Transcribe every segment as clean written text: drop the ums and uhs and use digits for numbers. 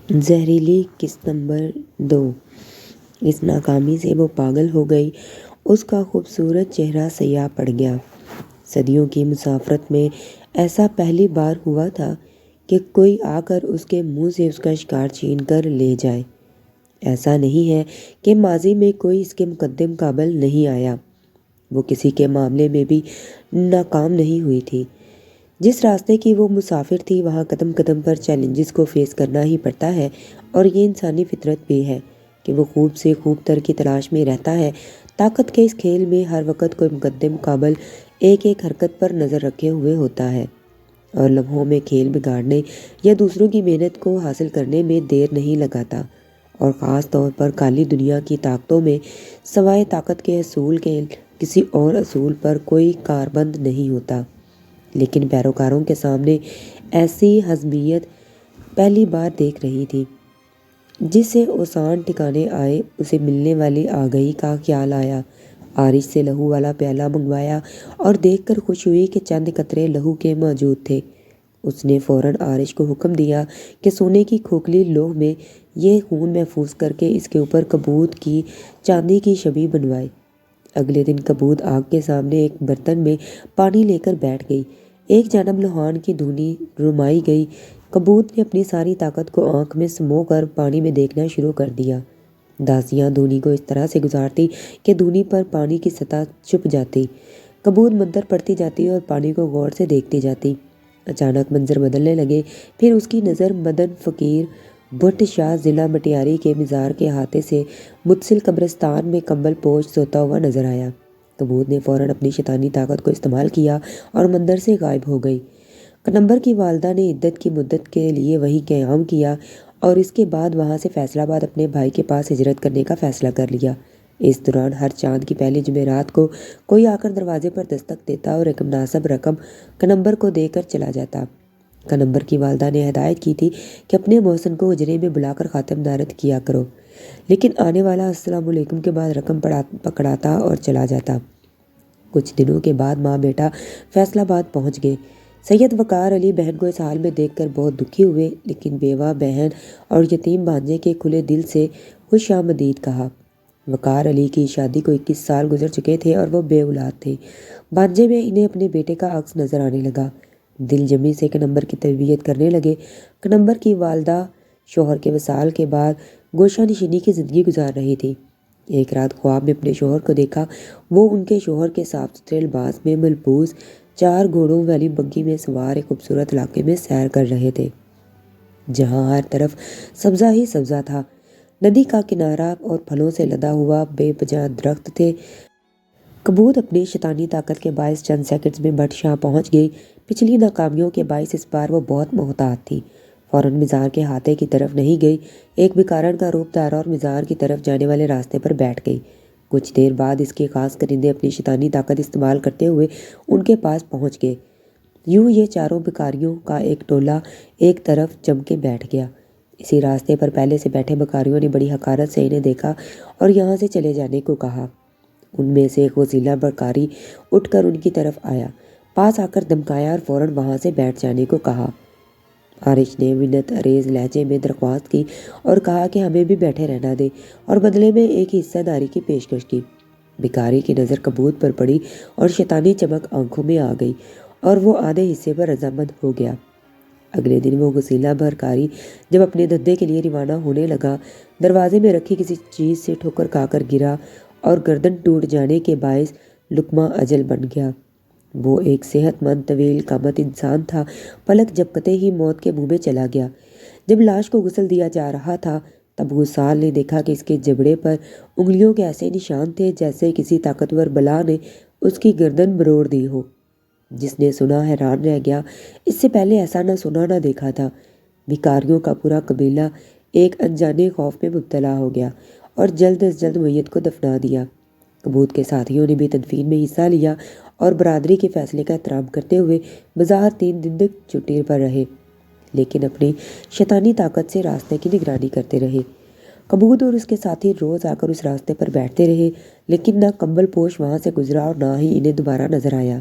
زہریلی قسط نمبر 2۔ اس ناکامی سے وہ پاگل ہو گئی۔ اس کا خوبصورت چہرہ سیاہ پڑ گیا۔ صدیوں کی مسافرت میں ایسا پہلی بار ہوا تھا کہ کوئی آ کر اس کے منہ سے اس کا شکار چھین کر لے جائے۔ ایسا نہیں ہے کہ ماضی میں کوئی اس کے مقدم قابل نہیں آیا۔ وہ کسی کے معاملے میں بھی ناکام نہیں ہوئی تھی۔ جس راستے کی وہ مسافر تھی وہاں قدم قدم پر چیلنجز کو فیس کرنا ہی پڑتا ہے، اور یہ انسانی فطرت بھی ہے کہ وہ خوب سے خوب تر کی تلاش میں رہتا ہے۔ طاقت کے اس کھیل میں ہر وقت کوئی مقدم قابل ایک ایک حرکت پر نظر رکھے ہوئے ہوتا ہے، اور لمحوں میں کھیل بگاڑنے یا دوسروں کی محنت کو حاصل کرنے میں دیر نہیں لگاتا، اور خاص طور پر کالی دنیا کی طاقتوں میں سوائے طاقت کے اصول کے کسی اور اصول پر کوئی کاربند نہیں ہوتا۔ لیکن پیروکاروں کے سامنے ایسی حزبیت پہلی بار دیکھ رہی تھی۔ جسے اوسان ٹھکانے آئے اسے ملنے والی آگہی کا خیال آیا۔ عارش سے لہو والا پیالہ منگوایا اور دیکھ کر خوش ہوئی کہ چند قطرے لہو کے موجود تھے۔ اس نے فوراً عارش کو حکم دیا کہ سونے کی کھوکھلی لوح میں یہ خون محفوظ کر کے اس کے اوپر کبود کی چاندی کی شبیہ بنوائے۔ اگلے دن کبود آگ کے سامنے ایک برتن میں پانی لے کر بیٹھ گئی۔ ایک جانب لوہان کی دھونی رمائی گئی۔ کبود نے اپنی ساری طاقت کو آنکھ میں سمو کر پانی میں دیکھنا شروع کر دیا۔ دھاسیاں دھونی کو اس طرح سے گزارتی کہ دھونی پر پانی کی سطح چھپ جاتی۔ کبود منتر پڑھتی جاتی اور پانی کو غور سے دیکھتی جاتی۔ اچانک منظر بدلنے لگے۔ پھر اس کی نظر مدن فقیر بھٹ شاہ ضلع مٹیاری کے مزار کے احاطے سے متصل قبرستان میں کمبل پوش سوتا ہوا نظر آیا۔ کبود نے فوراً اپنی شیطانی طاقت کو استعمال کیا اور مندر سے غائب ہو گئی۔ کنمبر کی والدہ نے عدت کی مدت کے لیے وہیں قیام کیا اور اس کے بعد وہاں سے فیصل آباد اپنے بھائی کے پاس ہجرت کرنے کا فیصلہ کر لیا۔ اس دوران ہر چاند کی پہلی جمعرات کو کوئی آ کر دروازے پر دستک دیتا اور ایک مناسب رقم کنمبر کو دے کر چلا جاتا۔ کنمبر کی والدہ نے ہدایت کی تھی کہ اپنے محسن کو حجرے میں بلا کر خاتم دارت کیا کرو، لیکن آنے والا السلام علیکم کے بعد رقم پکڑاتا اور چلا جاتا۔ کچھ دنوں کے بعد ماں بیٹا فیصل آباد پہنچ گئے۔ سید وقار علی بہن کو اس حال میں دیکھ کر بہت دکھی ہوئے، لیکن بیوہ بہن اور یتیم بھانجے کے کھلے دل سے خوش آمدید کہا۔ وقار علی کی شادی کو 21 سال گزر چکے تھے اور وہ بے اولاد تھے۔ بھانجے میں انہیں اپنے بیٹے کا عکس نظر آنے لگا۔ دل جمی سے کنمبر کی تربیت کرنے لگے۔ کنمبر کی والدہ شوہر کے وصال کے بعد گوشہ نشینی کی زندگی گزار رہی تھی۔ ایک رات خواب میں اپنے شوہر کو دیکھا۔ وہ ان کے شوہر کے صاف ستھرے لباس میں ملبوس 4 گھوڑوں والی بگھی میں سوار ایک خوبصورت علاقے میں سیر کر رہے تھے، جہاں ہر طرف سبزہ ہی سبزہ تھا۔ ندی کا کنارہ اور پھلوں سے لدا ہوا بے پناہ درخت تھے۔ کبود اپنی شیطانی طاقت کے باعث چند سیکنڈز میں بھٹ شاہ پہنچ گئی۔ پچھلی ناکامیوں کے باعث اس بار وہ بہت محتاط تھی۔ فوراً مزار کے احاطے کی طرف نہیں گئی، ایک بھکارن کا روپ دھارا اور مزار کی طرف جانے والے راستے پر بیٹھ گئی۔ کچھ دیر بعد اس کے خاص کرندے اپنی شیطانی طاقت استعمال کرتے ہوئے ان کے پاس پہنچ گئے۔ یوں یہ چاروں بھکاریوں کا ایک ٹولہ ایک طرف جم کے بیٹھ گیا۔ اسی راستے پر پہلے سے بیٹھے بھکاریوں نے بڑی حقارت سے انہیں دیکھا اور یہاں سے چلے جانے کو کہا۔ ان میں سے ایک وسیلہ بھکاری اٹھ کر ان کی طرف آیا، پاس آ کر دمکایا اور فوراً وہاں سے بیٹھ جانے کو کہا۔ عارش نے منت ریز لہجے میں درخواست کی اور کہا کہ ہمیں بھی بیٹھے رہنا دے، اور بدلے میں ایک حصہ داری کی پیشکش کی۔ بھکاری کی نظر کبود پر پڑی اور شیطانی چمک آنکھوں میں آ گئی اور وہ آدھے حصے پر رضامند ہو گیا۔ اگلے دن وہ وسیلہ بھکاری جب اپنے دھندے کے لیے روانہ ہونے لگا، دروازے میں رکھی کسی چیز سے ٹھوکر کھا کر گرا اور گردن ٹوٹ جانے کے باعث لقمہ اجل بن گیا۔ وہ ایک صحت مند طویل قامت انسان تھا۔ پلک جھپکتے ہی موت کے منہ میں چلا گیا۔ جب لاش کو غسل دیا جا رہا تھا تب غسال نے دیکھا کہ اس کے جبڑے پر انگلیوں کے ایسے نشان تھے جیسے کسی طاقتور بلا نے اس کی گردن مروڑ دی ہو۔ جس نے سنا حیران رہ گیا، اس سے پہلے ایسا نہ سنا نہ دیکھا تھا۔ بھکاریوں کا پورا قبیلہ ایک انجانے خوف میں مبتلا ہو گیا اور جلد از جلد میت کو دفنا دیا۔ کبود کے ساتھیوں نے بھی تدفین میں حصہ لیا اور برادری کے فیصلے کا احترام کرتے ہوئے بظاہر 3 دن تک چھٹی پر رہے، لیکن اپنی شیطانی طاقت سے راستے کی نگرانی کرتے رہے۔ کبود اور اس کے ساتھی روز آ کر اس راستے پر بیٹھتے رہے، لیکن نہ کمبل پوش وہاں سے گزرا اور نہ ہی انہیں دوبارہ نظر آیا۔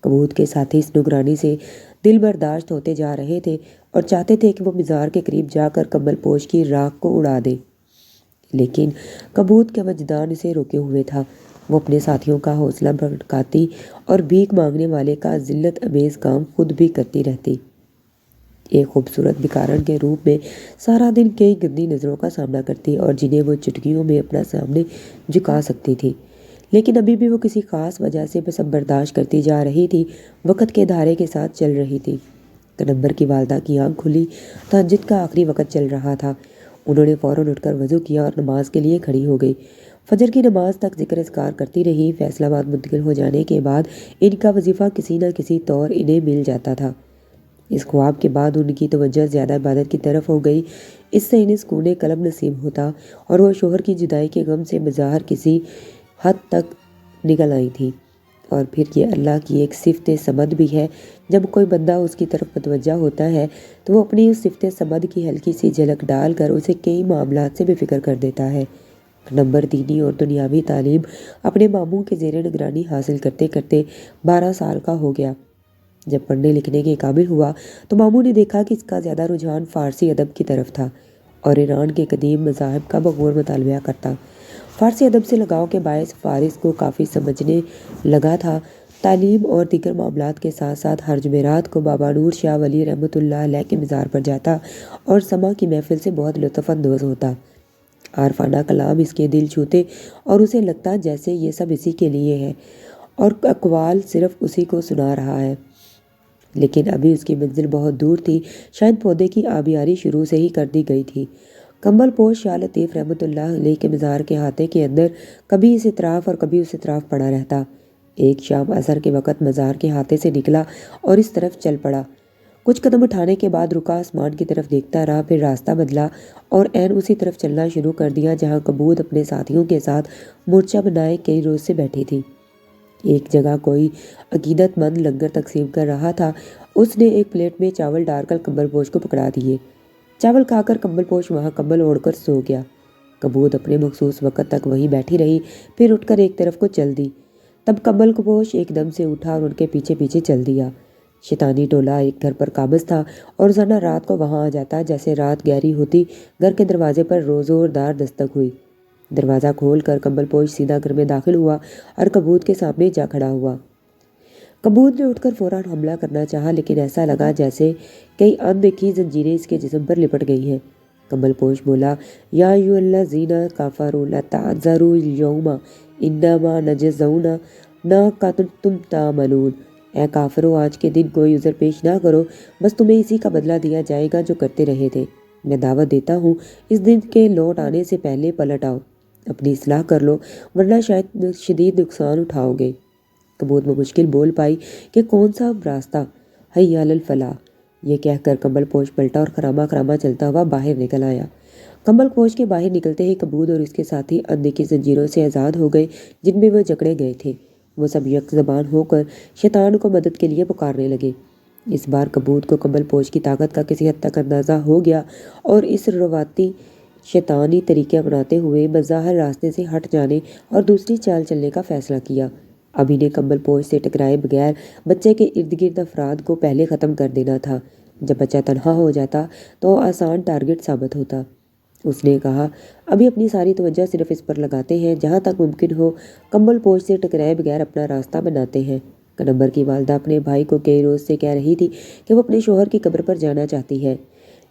کبوت کے ساتھی اس نگرانی سے دل برداشت ہوتے جا رہے تھے اور چاہتے تھے کہ وہ مزار کے قریب جا کر کمبل پوش کی راکھ کو اڑا دے، لیکن کبوت کا وجدان اسے روکے ہوئے تھا۔ وہ اپنے ساتھیوں کا حوصلہ بھڑکاتی اور بھیک مانگنے والے کا ذلت امیز کام خود بھی کرتی رہتی۔ ایک خوبصورت بھکارن کے روپ میں سارا دن کئی گندی نظروں کا سامنا کرتی اور جنہیں وہ چٹکیوں میں اپنا سامنے جھکا سکتی تھی، لیکن ابھی بھی وہ کسی خاص وجہ سے سب برداشت کرتی جا رہی تھی، وقت کے دھارے کے ساتھ چل رہی تھی۔ کنمبر کی والدہ کی آنکھ کھلی، تہجد کا آخری وقت چل رہا تھا۔ انہوں نے فوراً اٹھ کر وضو کیا اور نماز کے لیے کھڑی ہو گئی۔ فجر کی نماز تک ذکر اذکار کرتی رہی۔ فیصلہ آباد منتقل ہو جانے کے بعد ان کا وظیفہ کسی نہ کسی طور انہیں مل جاتا تھا۔ اس خواب کے بعد ان کی توجہ زیادہ عبادت کی طرف ہو گئی۔ اس سے انہیں سکون قلب نصیب ہوتا اور وہ شوہر کی جدائی کے غم سے بظاہر کسی حد تک نکل آئی تھی۔ اور پھر یہ اللہ کی ایک صفت صمد بھی ہے، جب کوئی بندہ اس کی طرف متوجہ ہوتا ہے تو وہ اپنی اس صفت صمد کی ہلکی سی جھلک ڈال کر اسے کئی معاملات سے بے فکر کر دیتا ہے۔ نمبر دینی اور دنیاوی تعلیم اپنے ماموں کے زیر نگرانی حاصل کرتے کرتے 12 سال کا ہو گیا۔ جب پڑھنے لکھنے کے قابل ہوا تو ماموں نے دیکھا کہ اس کا زیادہ رجحان فارسی ادب کی طرف تھا اور ایران کے قدیم مذاہب کا بغور مطالعہ کرتا۔ فارسی ادب سے لگاؤ کے باعث فارس کو کافی سمجھنے لگا تھا۔ تعلیم اور دیگر معاملات کے ساتھ ساتھ ہر جمعرات کو بابا نور شاہ ولی رحمۃ اللہ علیہ کے مزار پر جاتا اور سما کی محفل سے بہت لطف اندوز ہوتا۔ عارفانہ کلام اس کے دل چھوتے اور اسے لگتا جیسے یہ سب اسی کے لیے ہے اور اقوال صرف اسی کو سنا رہا ہے، لیکن ابھی اس کی منزل بہت دور تھی۔ شاید پودے کی آبیاری شروع سے ہی کر دی گئی تھی۔ کمبل پوش شاہ لطیف رحمۃ اللہ علیہ کے مزار کے احاطے کے اندر کبھی اس اطراف اور کبھی اس اطراف پڑا رہتا۔ ایک شام عصر کے وقت مزار کے احاطے سے نکلا اور اس طرف چل پڑا۔ کچھ قدم اٹھانے کے بعد رکا، آسمان کی طرف دیکھتا رہا، پھر راستہ بدلا اور عین اسی طرف چلنا شروع کر دیا جہاں کبوت اپنے ساتھیوں کے ساتھ مورچہ بنائے کئی روز سے بیٹھی تھی۔ ایک جگہ کوئی عقیدت مند لنگر تقسیم کر رہا تھا۔ اس نے ایک پلیٹ میں چاول ڈال کر کمبل پوش کو پکڑا دیے۔ چاول کھا کر کمبل پوش وہاں کمبل اوڑھ کر سو گیا۔ کبوت اپنے مخصوص وقت تک وہیں بیٹھی رہی، پھر اٹھ کر ایک طرف کو چل دی۔ تب کمبل پوش ایک دم سے اٹھا اور ان کے پیچھے پیچھے چل دیا۔ شیطانی ٹولہ ایک گھر پر قابض تھا اور روزانہ رات کو وہاں آ جاتا۔ جیسے رات گہری ہوتی گھر کے دروازے پر زوردار دستک ہوئی۔ دروازہ کھول کر کمبل پوش سیدھا گھر میں داخل ہوا اور کبوت کے سامنے جا کھڑا ہوا۔ کبوت نے اٹھ کر فوراً حملہ کرنا چاہا، لیکن ایسا لگا جیسے کئی اندیکھی زنجیریں اس کے جسم پر لپٹ گئی ہیں۔ کمبل پوش بولا، یا ایھا الذین کفروا لا تعذروا اليوم انما نجزون ما کنتم تعملون۔ اے کافرو، آج کے دن کوئی عذر پیش نہ کرو، بس تمہیں اسی کا بدلہ دیا جائے گا جو کرتے رہے تھے۔ میں دعوت دیتا ہوں اس دن کے لوٹ آنے سے پہلے پلٹ آؤ، اپنی اصلاح کر لو، ورنہ شاید شدید نقصان اٹھاؤ گے۔ کبوت میں مشکل بول پائی کہ کون سا راستہ؟ حی علی الفلاح۔ یہ کہہ کر کمبل پوش پلٹا اور خراما خراما چلتا ہوا باہر نکل آیا۔ کمبل پوش کے باہر نکلتے ہی کبوت اور اس کے ساتھی اندیکھی زنجیروں سے آزاد ہو گئے جن میں وہ جکڑے گئے تھے۔ وہ سب یک زبان ہو کر شیطان کو مدد کے لیے پکارنے لگے۔ اس بار کبوت کو کمبل پوش کی طاقت کا کسی حد تک اندازہ ہو گیا اور اس رواتی شیطانی طریقے اپناتے ہوئے بظاہر راستے سے ہٹ جانے اور دوسری چال چلنے کا فیصلہ کیا۔ اب انہیں کمبل پوش سے ٹکرائے بغیر بچے کے ارد گرد افراد کو پہلے ختم کر دینا تھا۔ جب بچہ تنہا ہو جاتا تو آسان ٹارگٹ ثابت ہوتا۔ اس نے کہا، ابھی اپنی ساری توجہ صرف اس پر لگاتے ہیں، جہاں تک ممکن ہو کمبل پوش سے ٹکرائے بغیر اپنا راستہ بناتے ہیں۔ کنمبر کی والدہ اپنے بھائی کو کئی روز سے کہہ رہی تھی کہ وہ اپنے شوہر کی قبر پر جانا چاہتی ہے،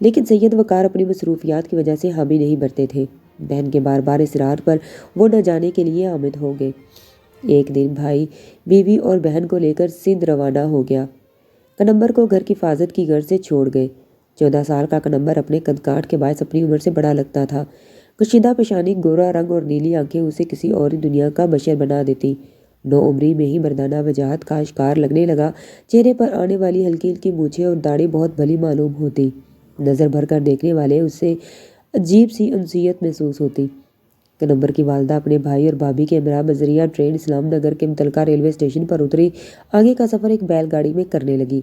لیکن سید وقار اپنی مصروفیات کی وجہ سے حامی نہیں بھرتے تھے۔ بہن کے بار بار اصرار پر وہ نہ جانے کے لیے آمد ہو گئے۔ ایک دن بھائی بیوی اور بہن کو لے کر سندھ روانہ ہو گیا۔ کنمبر کو گھر کی حفاظت کی غرض سے چھوڑ گئے۔ 14 سال کا کنمبر اپنے قد کاٹ کے باعث اپنی عمر سے بڑا لگتا تھا۔ کشیدہ پیشانی، گورا رنگ اور نیلی آنکھیں اسے کسی اور دنیا کا بشر بنا دیتی۔ 9 عمری میں ہی مردانہ وجاہت کا اشکار لگنے لگا۔ چہرے پر آنے والی ہلکی ہلکی مونچھیں اور داڑھی بہت بھلی معلوم ہوتی۔ نظر بھر کر دیکھنے والے اس سے عجیب سی انسیت محسوس ہوتی۔ کنمبر کی والدہ اپنے بھائی اور بھابھی کے ہمراہ بذریعہ ٹرین اسلام نگر کے متعلقہ ریلوے اسٹیشن پر اتری۔ آگے کا سفر ایک بیل گاڑی میں کرنے لگی۔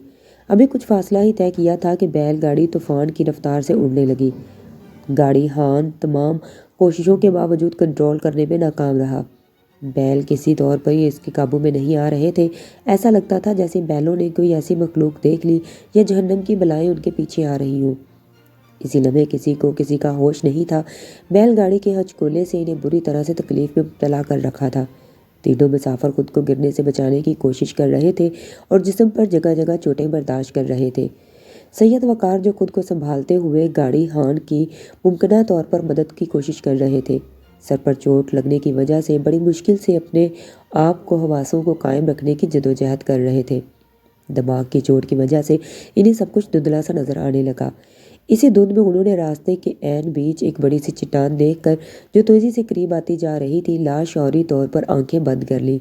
ابھی کچھ فاصلہ ہی طے کیا تھا کہ بیل گاڑی طوفان کی رفتار سے اڑنے لگی۔ گاڑی ہان تمام کوششوں کے باوجود کنٹرول کرنے میں ناکام رہا۔ بیل کسی طور پر اس کے قابو میں نہیں آ رہے تھے۔ ایسا لگتا تھا جیسے بیلوں نے کوئی ایسی مخلوق دیکھ لی یا جہنم کی بلائیں ان کے پیچھے آ رہی ہوں۔ اسی لمحے کسی کو کسی کا ہوش نہیں تھا۔ بیل گاڑی کے ہچکولے سے انہیں بری طرح سے تکلیف میں مبتلا کر رکھا تھا۔ تینوں مسافر خود کو گرنے سے بچانے کی کوشش کر رہے تھے اور جسم پر جگہ جگہ چوٹیں برداشت کر رہے تھے۔ سید وقار جو خود کو سنبھالتے ہوئے گاڑی ہان کی ممکنہ طور پر مدد کی کوشش کر رہے تھے، سر پر چوٹ لگنے کی وجہ سے بڑی مشکل سے اپنے آپ کو حواسوں کو قائم رکھنے کی جدوجہد کر رہے تھے۔ دماغ کی چوٹ کی وجہ سے انہیں سب کچھ دھندلا سا نظر آنے لگا۔ اسی دھند میں انہوں نے راستے کے عین بیچ ایک بڑی سی چٹان دیکھ کر جو تیزی سے قریب آتی جا رہی تھی لاشعوری طور پر آنکھیں بند کر لیں۔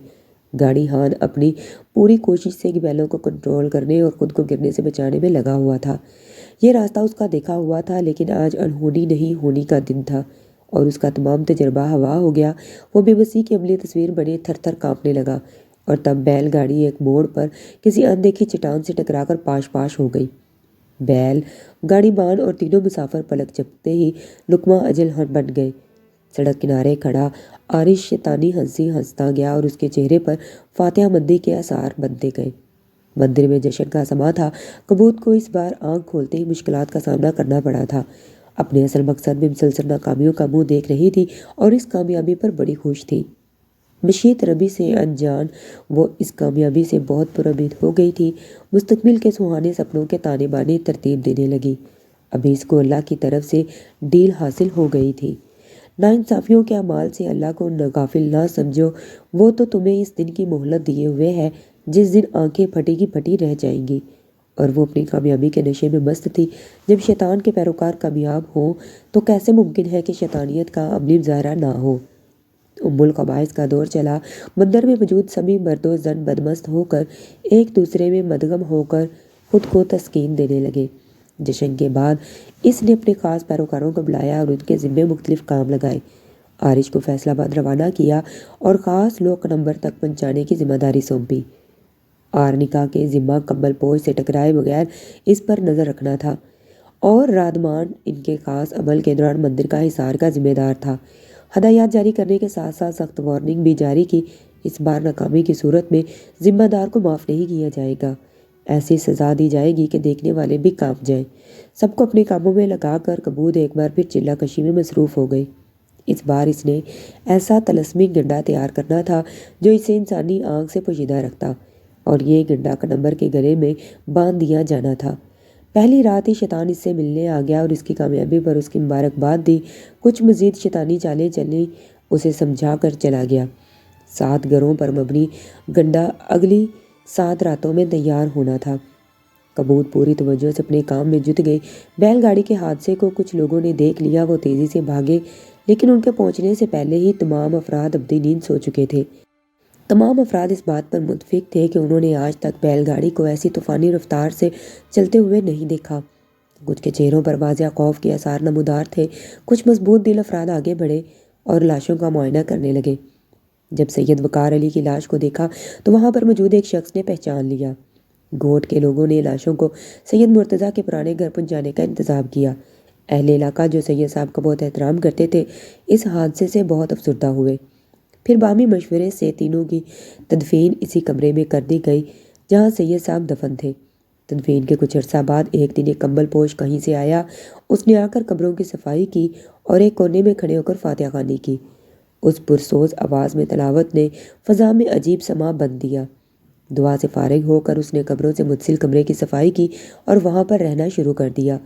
گاڑی ہان اپنی پوری کوشش سے بیلوں کو کنٹرول کرنے اور خود کو گرنے سے بچانے میں لگا ہوا تھا۔ یہ راستہ اس کا دیکھا ہوا تھا، لیکن آج انہونی نہیں ہونی کا دن تھا اور اس کا تمام تجربہ ہوا ہو گیا۔ وہ بے بسی کی عملی تصویر بنے تھر تھر کانپنے لگا اور تب بیل گاڑی ایک موڑ پر کسی اندیکھی چٹان سے ٹکرا کر پاش پاش ہو گئی۔ بیل گاڑی بان اور تینوں مسافر پلک جھپکتے ہی لقمہ اجل بن گئے۔ سڑک کنارے کھڑا عارش شیطانی ہنسی ہنستا گیا اور اس کے چہرے پر فاتحہ مندی کے آثار بنتے گئے۔ مندر میں جشن کا سماں تھا۔ کبوت کو اس بار آنکھ کھولتے ہی مشکلات کا سامنا کرنا پڑا تھا۔ اپنے اصل مقصد میں مسلسل ناکامیوں کا منہ دیکھ رہی تھی اور اس کامیابی پر بڑی خوش تھی۔ مشیت ربی سے انجان وہ اس کامیابی سے بہت پر امید ہو گئی تھی۔ مستقبل کے سہانے سپنوں کے تانے بانے ترتیب دینے لگی۔ ابھی اس کو اللہ کی طرف سے ڈیل حاصل ہو گئی تھی۔ ناانصافیوں کے اعمال سے اللہ کو غافل نہ سمجھو، وہ تو تمہیں اس دن کی مہلت دیے ہوئے ہے جس دن آنکھیں پھٹی کی پھٹی رہ جائیں گی۔ اور وہ اپنی کامیابی کے نشے میں مست تھی۔ جب شیطان کے پیروکار کامیاب ہوں تو کیسے ممکن ہے کہ شیطانیت کا عملی مظاہرہ نہ ہو۔ ام القبائس کا دور چلا۔ مندر میں موجود سبھی مرد و زن بدمست ہو کر ایک دوسرے میں مدغم ہو کر خود کو تسکین دینے لگے۔ جشن کے بعد اس نے اپنے خاص پیروکاروں کو بلایا اور ان کے ذمے مختلف کام لگائے۔ عارش کو فیصل آباد روانہ کیا اور خاص لوک نمبر تک پہنچانے کی ذمہ داری سونپی۔ آرنیکا کے ذمہ کمبل پوش سے ٹکرائے بغیر اس پر نظر رکھنا تھا اور رادمان ان کے خاص عمل کے دوران مندر کا حصار کا ذمہ دار تھا۔ ہدایات جاری کرنے کے ساتھ ساتھ سخت وارننگ بھی جاری کی۔ اس بار ناکامی کی صورت میں ذمہ دار کو معاف نہیں کیا جائے گا۔ ایسی سزا دی جائے گی کہ دیکھنے والے بھی کانپ جائیں۔ سب کو اپنے کاموں میں لگا کر کبوت ایک بار پھر چلہ کشی میں مصروف ہو گئی۔ اس بار اس نے ایسا طلسمی گنڈا تیار کرنا تھا جو اسے انسانی آنکھ سے پوشیدہ رکھتا، اور یہ گنڈا نمبر کے گلے میں باندھ دیا جانا تھا۔ پہلی رات ہی شیطان اس سے ملنے آ گیا اور اس کی کامیابی پر اس کی مبارکباد دی۔ کچھ مزید شیطانی چالیں چلی اسے سمجھا کر چلا گیا۔ 7 گروں پر مبنی گنڈا اگلی 7 راتوں میں تیار ہونا تھا۔ کبوت پوری توجہ سے اپنے کام میں جٹ گئے۔ بیل گاڑی کے حادثے کو کچھ لوگوں نے دیکھ لیا۔ وہ تیزی سے بھاگے، لیکن ان کے پہنچنے سے پہلے ہی تمام افراد ابدی نیند سو چکے تھے۔ تمام افراد اس بات پر متفق تھے کہ انہوں نے آج تک بیل گاڑی کو ایسی طوفانی رفتار سے چلتے ہوئے نہیں دیکھا۔ کچھ کے چہروں پر واضح خوف کے آثار نمودار تھے۔ کچھ مضبوط دل افراد آگے بڑھے اور لاشوں کا معائنہ کرنے لگے۔ جب سید وقار علی کی لاش کو دیکھا تو وہاں پر موجود ایک شخص نے پہچان لیا۔ گوٹ کے لوگوں نے لاشوں کو سید مرتضیٰ کے پرانے گھر پہنچانے کا انتظام کیا۔ اہل علاقہ جو سید صاحب کا بہت احترام کرتے تھے اس حادثے سے بہت افسردہ ہوئے۔ پھر باہمی مشورے سے تینوں کی تدفین اسی کمرے میں کر دی گئی جہاں سید صاحب دفن تھے۔ تدفین کے کچھ عرصہ بعد ایک دن ایک کمبل پوش کہیں سے آیا۔ اس نے آ کر قبروں کی صفائی کی اور ایک کونے میں کھڑے ہو کر فاتحہ خوانی کی۔ اس پرسوز آواز میں تلاوت نے فضا میں عجیب سما بندھ دیا۔ دعا سے فارغ ہو کر اس نے قبروں سے متصل کمرے کی صفائی کی اور وہاں پر رہنا شروع کر دیا۔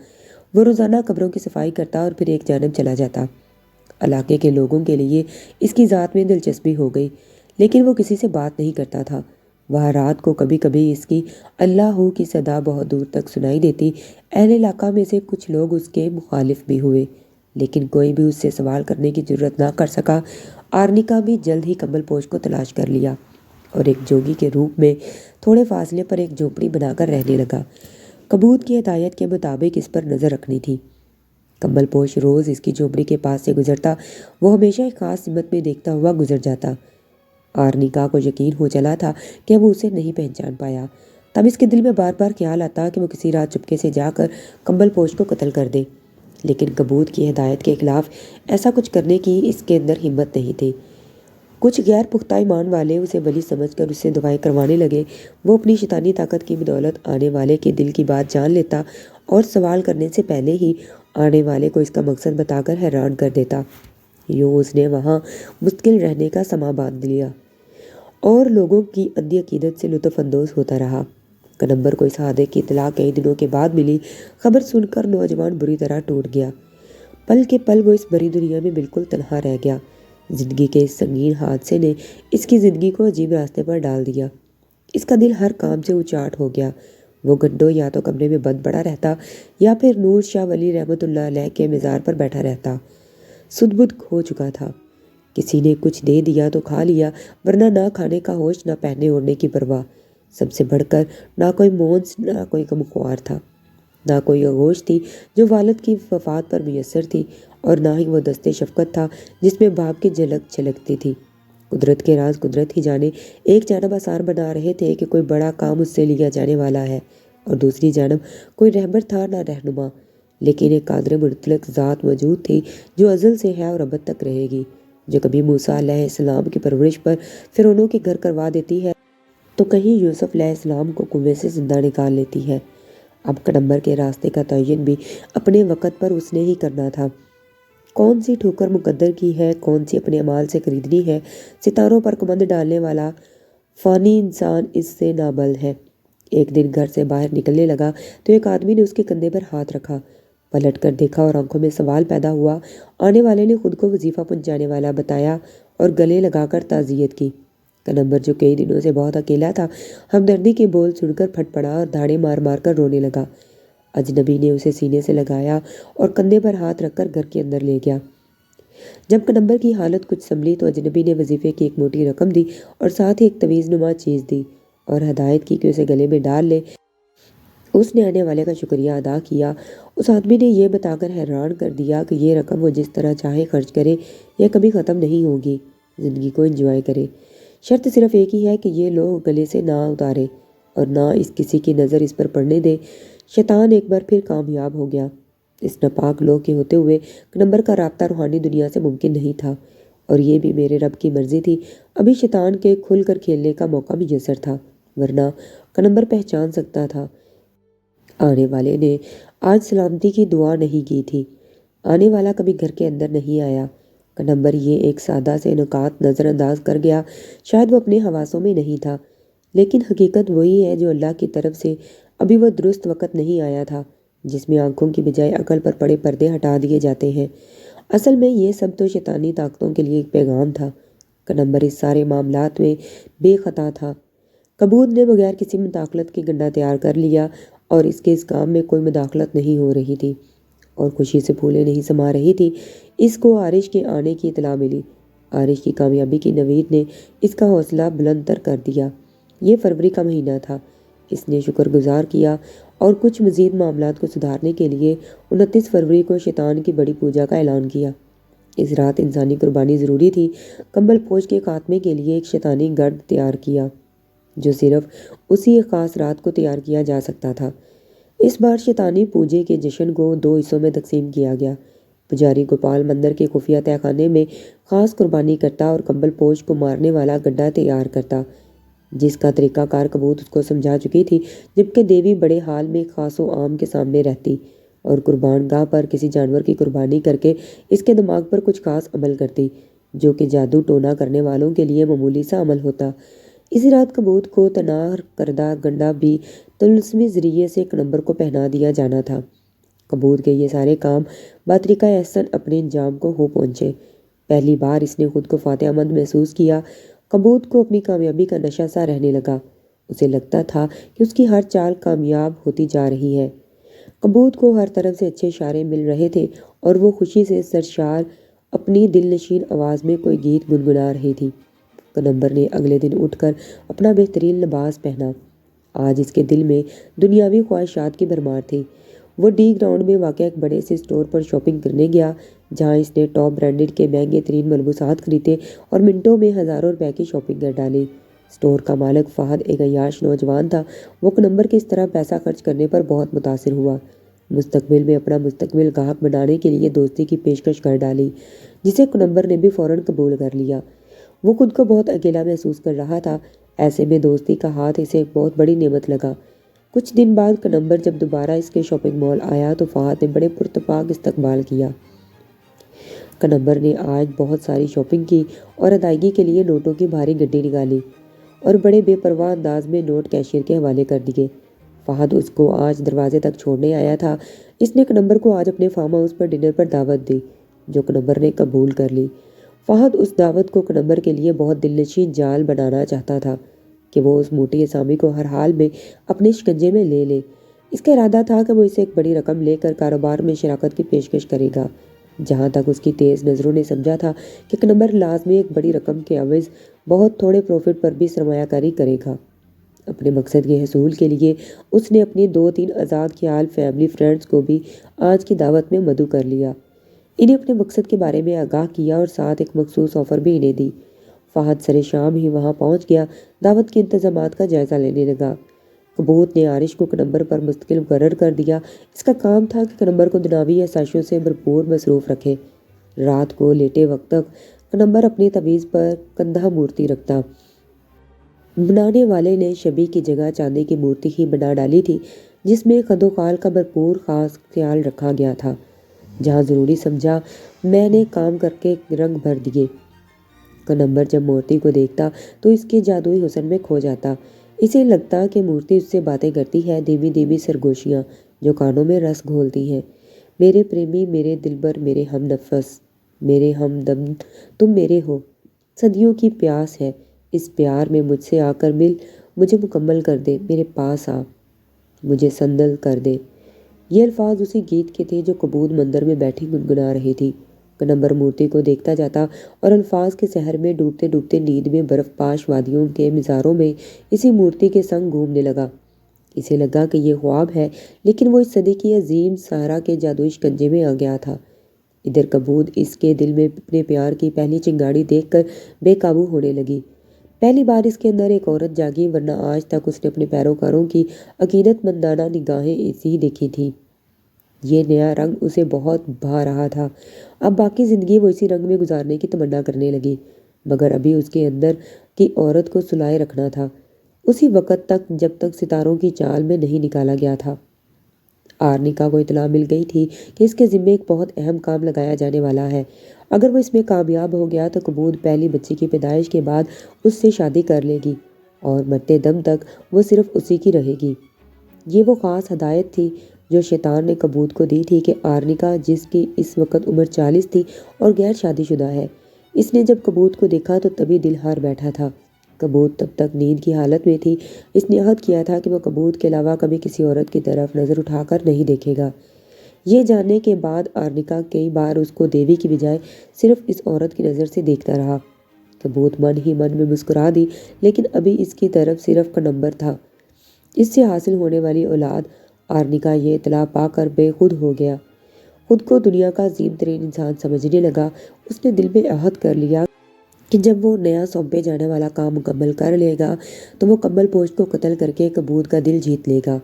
وہ روزانہ قبروں کی صفائی کرتا اور پھر ایک جانب چلا جاتا۔ علاقے کے لوگوں کے لیے اس کی ذات میں دلچسپی ہو گئی، لیکن وہ کسی سے بات نہیں کرتا تھا۔ وہاں رات کو کبھی کبھی اس کی اللہ ہو کی صدا بہت دور تک سنائی دیتی۔ اہل علاقہ میں سے کچھ لوگ اس کے مخالف بھی ہوئے، لیکن کوئی بھی اس سے سوال کرنے کی جرت نہ کر سکا۔ آرنیکا بھی جلد ہی کمبل پوش کو تلاش کر لیا اور ایک جوگی کے روپ میں تھوڑے فاصلے پر ایک جھونپڑی بنا کر رہنے لگا۔ کبوت کی ہدایت کے مطابق اس پر نظر رکھنی تھی۔ کمبل پوش روز اس کی جھونپڑی کے پاس سے گزرتا۔ وہ ہمیشہ ایک خاص سمت میں دیکھتا ہوا گزر جاتا۔ آرنیکا کو یقین ہو چلا تھا کہ وہ اسے نہیں پہچان پایا۔ تب اس کے دل میں بار بار خیال آتا کہ وہ کسی رات چپکے سے جا کر کمبل پوش کو قتل کر دے، لیکن کبوت کی ہدایت کے خلاف ایسا کچھ کرنے کی اس کے اندر ہمت نہیں تھی۔ کچھ غیر پختہ ایمان والے اسے ولی سمجھ کر اس سے دعائیں کروانے لگے۔ وہ اپنی شیطانی طاقت کی بدولت آنے والے کے دل کی بات جان لیتا اور سوال کرنے سے پہلے ہی آنے والے کو اس کا مقصد بتا کر حیران کر دیتا۔ یوں اس نے وہاں مستقل رہنے کا سما باندھ لیا اور لوگوں کی اندھی عقیدت سے لطف اندوز ہوتا رہا۔ کنمبر کو اس حادثے کی اطلاع کئی دنوں کے بعد ملی۔ خبر سن کر نوجوان بری طرح ٹوٹ گیا۔ پل کے پل وہ اس بڑی دنیا میں بالکل تنہا رہ گیا۔ زندگی کے اس سنگین حادثے نے اس کی زندگی کو عجیب راستے پر ڈال دیا۔ اس کا دل ہر کام سے اچاٹ ہو گیا۔ وہ گھنٹوں یا تو کمرے میں بند پڑا رہتا یا پھر نور شاہ ولی رحمۃ اللہ علیہ کے مزار پر بیٹھا رہتا۔ سدھ بدھ کھو چکا تھا۔ کسی نے کچھ دے دیا تو کھا لیا، ورنہ نہ کھانے کا ہوش، نہ پہننے اوڑھنے کی پرواہ۔ سب سے بڑھ کر نہ کوئی مونس، نہ کوئی غمخوار تھا، نہ کوئی آغوش تھی جو والد کی وفات پر میسر تھی، اور نہ ہی وہ دستے شفقت تھا جس میں باپ کی جھلک چھلکتی تھی۔ قدرت کے راز قدرت ہی جانے۔ ایک جانب آثار بنا رہے تھے کہ کوئی بڑا کام اس سے لیا جانے والا ہے، اور دوسری جانب کوئی رہبر تھا نہ رہنما، لیکن ایک قادر مطلق ذات موجود تھی جو ازل سے ہے اور ابد تک رہے گی، جو کبھی موسیٰ علیہ السلام کی پرورش پر فرعونوں کے گھر کروا دیتی ہے تو کہیں یوسف علیہ السلام کو کنویں سے زندہ نکال لیتی ہے۔ اب کنمبر کے راستے کا تعین بھی اپنے وقت پر اس نے ہی کرنا تھا۔ کون سی ٹھوکر مقدر کی ہے، کون سی اپنے اعمال سے خریدنی ہے، ستاروں پر کمند ڈالنے والا فانی انسان اس سے نابلد ہے۔ ایک دن گھر سے باہر نکلنے لگا تو ایک آدمی نے اس کے کندھے پر ہاتھ رکھا۔ پلٹ کر دیکھا اور آنکھوں میں سوال پیدا ہوا۔ آنے والے نے خود کو وظیفہ پہنچانے والا بتایا اور گلے لگا کر تعزیت کی۔ کنمبر جو کئی دنوں سے بہت اکیلا تھا، ہمدردی کے بول سن کر پھٹ پڑا اور دھاڑے مار مار کر رونے لگا۔ اجنبی نے اسے سینے سے لگایا اور کندھے پر ہاتھ رکھ کر گھر کے اندر لے گیا۔ جب کنمبر کی حالت کچھ سنبھلی تو اجنبی نے وظیفے کی ایک موٹی رقم دی اور ساتھ ہی ایک طویز نما چیز دی اور ہدایت کی کہ اسے گلے میں ڈال لے۔ اس نے آنے والے کا شکریہ ادا کیا۔ اس آدمی نے یہ بتا کر حیران کر دیا کہ یہ رقم وہ جس طرح چاہے خرچ کرے، یہ کبھی ختم نہیں ہوگی۔ زندگی کو انجوائے کرے، شرط صرف ایک ہی ہے کہ یہ لوگ گلے سے نہ اتارے اور نہ اس کسی کی نظر اس پر پڑنے دے۔ شیطان ایک بار پھر کامیاب ہو گیا۔ اس ناپاک لوگ کے ہوتے ہوئے کنمبر کا رابطہ روحانی دنیا سے ممکن نہیں تھا، اور یہ بھی میرے رب کی مرضی تھی۔ ابھی شیطان کے کھل کر کھیلنے کا موقع میسر تھا، ورنہ کنمبر پہچان سکتا تھا آنے والے نے آج سلامتی کی دعا نہیں کی تھی۔ آنے والا کبھی گھر کے اندر نہیں آیا۔ کنمبر یہ ایک سادہ سے نکات نظر انداز کر گیا۔ شاید وہ اپنے حواسوں میں نہیں تھا، لیکن حقیقت وہی ہے جو اللہ کی طرف سے ابھی وہ درست وقت نہیں آیا تھا جس میں آنکھوں کی بجائے عقل پر پڑے پردے ہٹا دیے جاتے ہیں۔ اصل میں یہ سب تو شیطانی طاقتوں کے لیے ایک پیغام تھا۔ کنمبر اس سارے معاملات میں بے خطا تھا۔ کبود نے بغیر کسی مداخلت کے گنڈا تیار کر لیا اور اس کے اس کام میں کوئی مداخلت نہیں ہو رہی تھی اور خوشی سے پھولیں نہیں سما رہی تھی۔ اس کو آرش کے آنے کی اطلاع ملی۔ آرش کی کامیابی کی نوید نے اس کا حوصلہ بلند تر کر دیا۔ یہ فروری کا مہینہ تھا۔ اس نے شکر گزار کیا اور کچھ مزید معاملات کو سدھارنے کے لیے 29 فروری کو شیطان کی بڑی پوجا کا اعلان کیا۔ اس رات انسانی قربانی ضروری تھی۔ کمبل پوش کے خاتمے کے لیے ایک شیطانی گڑھ تیار کیا جو صرف اسی ایک خاص رات کو تیار کیا جا سکتا تھا۔ اس بار شیطانی پوجے کے جشن کو 2 حصوں میں تقسیم کیا گیا۔ پجاری گوپال مندر کے خفیہ تہہ خانے میں خاص قربانی کرتا اور کمبل پوش کو مارنے والا گڈھا تیار کرتا، جس کا طریقہ کار کبوت اس کو سمجھا چکی تھی، جبکہ دیوی بڑے حال میں خاص و عام کے سامنے رہتی اور قربان گاہ پر کسی جانور کی قربانی کر کے اس کے دماغ پر کچھ خاص عمل کرتی جو کہ جادو ٹونا کرنے والوں کے لیے معمولی سا عمل ہوتا۔ اسی رات کبوت کو تنار کردہ گنڈا بھی طلسمی ذریعے سے کنمبر کو پہنا دیا جانا تھا۔ کبوت کے یہ سارے کام باطریقہ احسن اپنے انجام کو ہو پہنچے۔ پہلی بار اس نے خود کو فاتحہ مند محسوس کیا۔ کبوت کو اپنی کامیابی کا نشہ سا رہنے لگا۔ اسے لگتا تھا کہ اس کی ہر چال کامیاب ہوتی جا رہی ہے۔ کبوت کو ہر طرف سے اچھے اشارے مل رہے تھے اور وہ خوشی سے سرشار اپنی دل نشین آواز میں کوئی گیت گنگنا رہی تھی۔ کنمبر نے اگلے دن اٹھ کر اپنا بہترین لباس پہنا۔ آج اس کے دل میں دنیاوی خواہشات کی بھرمار تھی۔ وہ ڈی گراؤنڈ میں واقع ایک بڑے سے اسٹور پر شاپنگ کرنے گیا، جہاں اس نے ٹاپ برانڈڈ کے مہنگے ترین ملبوسات خریدے اور منٹوں میں ہزاروں روپے کی شاپنگ کر ڈالی۔ اسٹور کا مالک فہد ایک عیاش نوجوان تھا۔ وہ کنمبر کے اس طرح پیسہ خرچ کرنے پر بہت متاثر ہوا۔ مستقبل میں اپنا مستقبل گاہک بنانے کے لیے دوستی کی پیشکش کر ڈالی، جسے کنمبر نے بھی فوراً قبول کر لیا۔ وہ خود کو بہت اکیلا محسوس کر رہا تھا۔ ایسے میں دوستی کا ہاتھ اسے ایک بہت بڑی نعمت لگا۔ کچھ دن بعد کنمبر جب دوبارہ اس کے شاپنگ مال آیا تو فہد نے بڑے پرتپاک استقبال کیا۔ کنمبر نے آج بہت ساری شاپنگ کی اور ادائیگی کے لیے نوٹوں کی بھاری گڈی نکالی اور بڑے بے پرواہ انداز میں نوٹ کیشیئر کے حوالے کر دیے۔ فہد اس کو آج دروازے تک چھوڑنے آیا تھا۔ اس نے کنمبر کو آج اپنے فارم ہاؤس پر ڈنر پر دعوت دی، جو کنمبر نے قبول کر لی۔ فہد اس دعوت کو کنمبر کے لیے بہت دل نشین جال بنانا چاہتا تھا کہ وہ اس موٹی اسامی کو ہر حال میں اپنے شکنجے میں لے لے۔ اس کا ارادہ تھا کہ وہ اسے ایک بڑی رقم لے کر کاروبار میں شراکت کی پیشکش کرے گا۔ جہاں تک اس کی تیز نظروں نے سمجھا تھا کہ کنمبر لازمی ایک بڑی رقم کے عوض بہت تھوڑے پروفٹ پر بھی سرمایہ کاری کرے گا۔ اپنے مقصد کے حصول کے لیے اس نے اپنی 2-3 آزاد خیال فیملی فرینڈز کو بھی آج کی دعوت میں مدعو کر لیا۔ انہیں اپنے مقصد کے بارے میں آگاہ کیا اور ساتھ ایک مخصوص آفر بھی انہیں دی۔ فہد سر شام ہی وہاں پہنچ گیا، دعوت کے انتظامات کا جائزہ لینے لگا۔ کبوت نے عارش کو کنمبر پر مستقل مقرر کر دیا۔ اس کا کام تھا کہ کنمبر کو دنیاوی آسائشوں سے بھرپور مصروف رکھے۔ رات کو لیٹے وقت تک کنمبر اپنی تویز پر کندھا مورتی رکھتا۔ بنانے والے نے شبیہ کی جگہ چاندی کی مورتی ہی بنا ڈالی تھی، جس میں خد و خال کا بھرپور خاص خیال رکھا گیا تھا۔ جہاں ضروری سمجھا میں نے کام کر کے رنگ بھر دیے۔ کنمبر جب مورتی کو دیکھتا تو اس کے جادوئی حسن میں کھو جاتا۔ اسے لگتا کہ مورتی اس سے باتیں کرتی ہے، دھیمی دھیمی سرگوشیاں جو کانوں میں رس گھولتی ہیں۔ میرے پریمی، میرے دلبر، میرے ہم نفس، میرے ہمدم، تم میرے ہو۔ صدیوں کی پیاس ہے، اس پیار میں مجھ سے آ کر مل، مجھے مکمل کر دے، میرے پاس آ، مجھے سندل کر دے۔ یہ الفاظ اسی گیت کے تھے جو کبوت مندر میں بیٹھی گنگنا رہی تھی۔ کنمبر مورتی کو دیکھتا جاتا اور الفاظ کے سحر میں ڈوبتے ڈوبتے نیند میں برف پاش وادیوں کے مزاروں میں اسی مورتی کے سنگ گھومنے لگا۔ اسے لگا کہ یہ خواب ہے، لیکن وہ اس صدی کی عظیم صحرا کے جادوئی شکنجے میں آ گیا تھا۔ ادھر کبوت اس کے دل میں اپنے پیار کی پہلی چنگاڑی دیکھ کر بے قابو ہونے لگی۔ پہلی بار اس کے اندر ایک عورت جاگی، ورنہ آج تک اس نے اپنے پیروکاروں کی عقیدت مندانہ نگاہیں ایسی ہی دیکھی تھی۔ یہ نیا رنگ اسے بہت بھا رہا تھا۔ اب باقی زندگی وہ اسی رنگ میں گزارنے کی تمنا کرنے لگی، مگر ابھی اس کے اندر کی عورت کو سلائے رکھنا تھا، اسی وقت تک جب تک ستاروں کی چال میں نہیں نکالا گیا تھا۔ آرنیکا کو اطلاع مل گئی تھی کہ اس کے ذمے ایک بہت اہم کام لگایا جانے والا ہے۔ اگر وہ اس میں کامیاب ہو گیا تو کبوت پہلی بچی کی پیدائش کے بعد اس سے شادی کر لے گی اور مرتے دم تک وہ صرف اسی کی رہے گی۔ یہ وہ خاص ہدایت تھی جو شیطان نے کبوت کو دی تھی کہ آرنیکا، جس کی اس وقت عمر 40 تھی اور غیر شادی شدہ ہے، اس نے جب کبوت کو دیکھا تو تبھی دل ہار بیٹھا تھا۔ کبوت تب تک نیند کی حالت میں تھی۔ اس نے عہد کیا تھا کہ وہ کبوت کے علاوہ کبھی کسی عورت کی طرف نظر اٹھا کر نہیں دیکھے گا۔ یہ جاننے کے بعد آرنیکا کئی بار اس کو دیوی کی بجائے صرف اس عورت کی نظر سے دیکھتا رہا۔ کبوت من ہی من میں مسکرا دی، لیکن ابھی اس کی طرف صرف کنمبر تھا۔ اس سے حاصل ہونے والی اولاد۔ آرنیکا یہ اطلاع پا کر بے خود ہو گیا۔ خود کو دنیا کا عظیم ترین انسان سمجھنے لگا۔ اس نے دل میں عہد کر لیا کہ جب وہ نیا سونپے جانے والا کام مکمل کر لے گا تو وہ کمبل پوش کو قتل کر کے کبوت کا دل جیت لے گا۔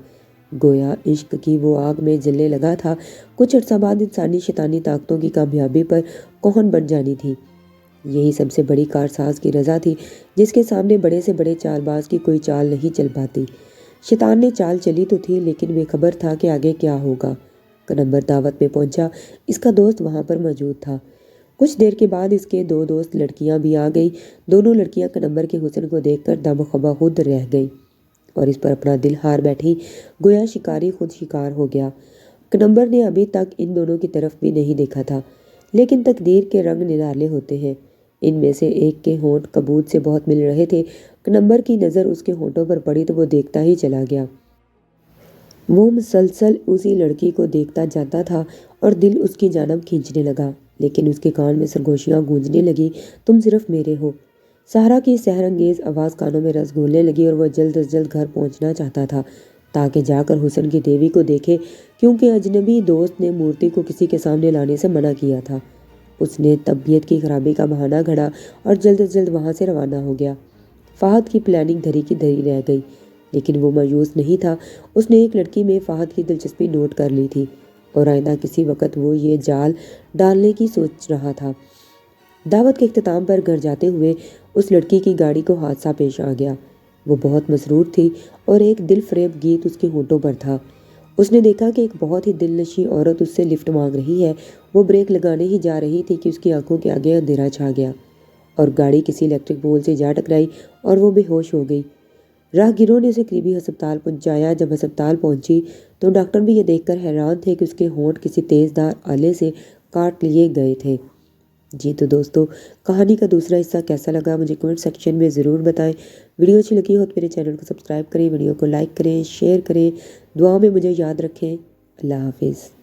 گویا عشق کی وہ آگ میں جلنے لگا تھا۔ کچھ عرصہ بعد انسانی شیطانی طاقتوں کی کامیابی پر کوہن بن جانی تھی۔ یہی سب سے بڑی کارساز کی رضا تھی، جس کے سامنے بڑے سے بڑے چال باز کی کوئی چال نہیں چل پاتی۔ شیطان نے چال چلی تو تھی، لیکن بے خبر تھا کہ آگے کیا ہوگا۔ کنمبر دعوت میں پہنچا، اس کا دوست وہاں پر موجود تھا۔ کچھ دیر کے بعد اس کے 2 دوست لڑکیاں بھی آ گئی۔ دونوں لڑکیاں کنمبر کے حسن کو دیکھ کر دم خبا خود رہ گئی اور اس پر اپنا دل ہار بیٹھی، گویا شکاری خود شکار ہو گیا۔ کنمبر نے ابھی تک ان دونوں کی طرف بھی نہیں دیکھا تھا، لیکن تقدیر کے رنگ نرالے ہوتے ہیں۔ ان میں سے ایک کے ہونٹ کبوت سے بہت مل رہے تھے۔ کنمبر کی نظر اس کے ہونٹوں پر پڑی تو وہ دیکھتا ہی چلا گیا۔ وہ مسلسل اسی لڑکی کو دیکھتا جاتا تھا اور دل اس کی جانب کھینچنے لگا، لیکن اس کے کان میں سرگوشیاں گونجنے لگی، تم صرف میرے ہو۔ صحرا کی سحر انگیز آواز کانوں میں رس گھولنے لگی اور وہ جلد از جلد گھر پہنچنا چاہتا تھا تاکہ جا کر حسن کی دیوی کو دیکھے، کیونکہ اجنبی دوست نے مورتی کو کسی کے سامنے لانے سے منع کیا تھا۔ اس نے طبیعت کی خرابی کا بہانہ گھڑا اور جلد از جلد وہاں سے روانہ ہو گیا۔ فہد کی پلاننگ دھری کی دھری رہ گئی، لیکن وہ مایوس نہیں تھا۔ اس نے ایک لڑکی میں فہد کی دلچسپی نوٹ کر لی تھی اور آئندہ کسی وقت وہ یہ جال ڈالنے کی سوچ رہا تھا۔ دعوت کے اختتام پر گھر جاتے ہوئے اس لڑکی کی گاڑی کو حادثہ پیش آ گیا۔ وہ بہت مسرور تھی اور ایک دل فریب گیت اس کے ہونٹوں پر تھا۔ اس نے دیکھا کہ ایک بہت ہی دل نشیں عورت اس سے لفٹ مانگ رہی ہے۔ وہ بریک لگانے ہی جا رہی تھی کہ اس کی آنکھوں کے آگے اندھیرا چھا گیا اور گاڑی کسی الیکٹرک پول سے جا ٹکرائی اور وہ بے ہوش ہو گئی۔ راہ گیروں نے اسے قریبی ہسپتال پہنچایا۔ جب ہسپتال پہنچی تو ڈاکٹر بھی یہ دیکھ کر حیران تھے کہ اس کے ہونٹ کسی تیز دھار آلے سے کاٹ لیے گئے تھے۔ جی تو دوستو، کہانی کا دوسرا حصہ کیسا لگا مجھے کمنٹ سیکشن میں ضرور بتائیں۔ ویڈیو اچھی لگی ہو تو میرے چینل کو سبسکرائب کریں، ویڈیو کو لائک کریں، شیئر کریں، دعاؤں میں مجھے یاد رکھیں۔ اللہ حافظ۔